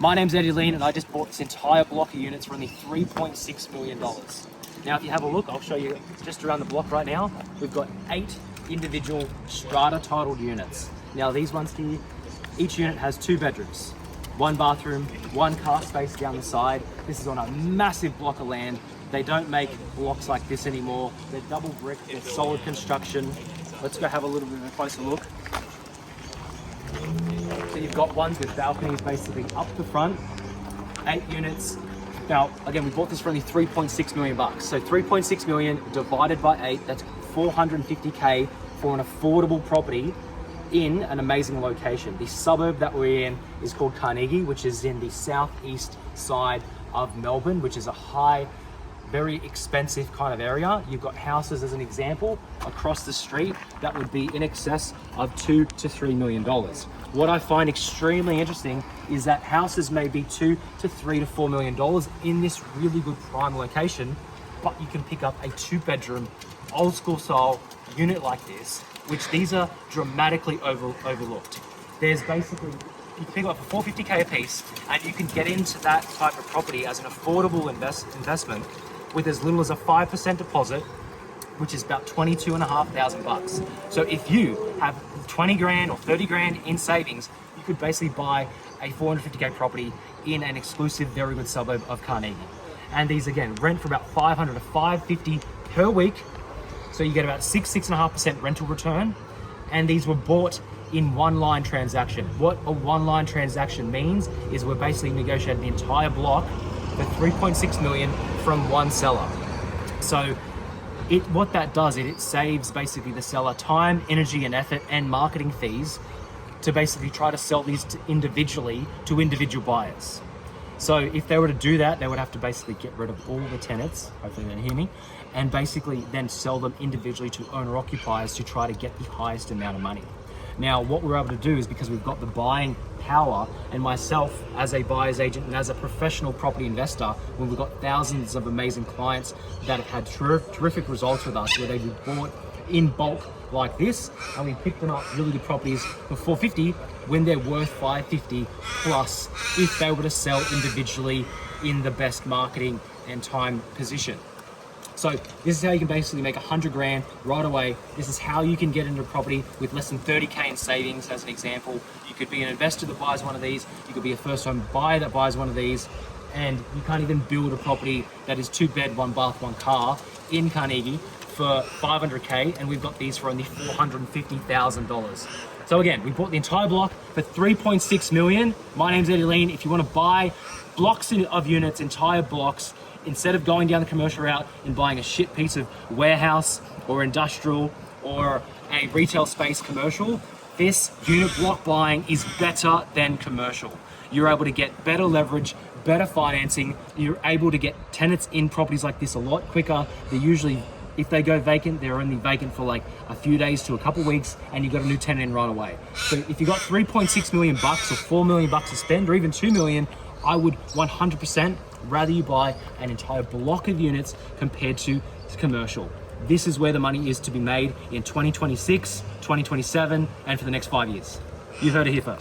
My name's Dilleen and I just bought this entire block of units for only $3.6 million. Now, if you have a look, I'll show you just around the block right now. We've got 8 individual strata titled units. Now, these ones here, each unit has 2 bedrooms, 1 bathroom, 1 car space down the side. This is on a massive block of land. They don't make blocks like this anymore. They're double brick, they're solid construction. Let's go have a little bit of a closer look. So you've got ones with balconies basically up the front, 8 units. Now, again, we bought this for only 3.6 million bucks. So 3.6 million divided by 8, that's 450K for an affordable property in an amazing location. The suburb that we're in is called Carnegie, which is in the southeast side of Melbourne, which is a high, very expensive kind of area. You've got houses, as an example, across the street that would be in excess of $2 to $3 million. What I find extremely interesting is that houses may be $2 to $3 to $4 million in this really good prime location, but you can pick up a 2-bedroom, old school style unit like this, which these are dramatically overlooked. There's basically, you can pick up for $450K a piece, and you can get into that type of property as an affordable investment with as little as a 5% deposit, which is about $22,500. So if you have 20 grand or 30 grand in savings, you could basically buy a 450K property in an exclusive, very good suburb of Carnegie. And these, again, rent for about $500 to $550 per week. So you get about 6.5% rental return. And these were bought in one-line transaction. What a one-line transaction means is we're basically negotiating the entire block for 3.6 million from one seller. So what that does, it saves basically the seller time, energy and effort and marketing fees to basically try to sell these individually to individual buyers. So if they were to do that, they would have to basically get rid of all the tenants, hopefully they hear me, and basically then sell them individually to owner occupiers to try to get the highest amount of money. Now, what we're able to do is, because we've got the buying power, and myself as a buyer's agent and as a professional property investor, when we've got thousands of amazing clients that have had terrific results with us, where they've bought in bulk like this, and we pick them up really good properties for 450 when they're worth 550 plus if they were to sell individually in the best marketing and time position. So this is how you can basically make 100 grand right away. This is how you can get into a property with less than 30K in savings, as an example. You could be an investor that buys one of these. You could be a first-time buyer that buys one of these. And you can't even build a property that is 2 bed, 1 bath, 1 car in Carnegie for 500K. And we've got these for only $450,000. So again, we bought the entire block for 3.6 million. My name's Dilleen. If you want to buy blocks of units, entire blocks, instead of going down the commercial route and buying a shit piece of warehouse or industrial or a retail space commercial, this unit block buying is better than commercial. You're able to get better leverage, better financing. You're able to get tenants in properties like this a lot quicker. They're usually, if they go vacant, they're only vacant for like a few days to a couple weeks, and you got a new tenant in right away. So if you got 3.6 million bucks or 4 million bucks to spend, or even 2 million, I would 100% rather you buy an entire block of units compared to commercial. This is where the money is to be made in 2026, 2027, and for the next 5 years. You heard it here first.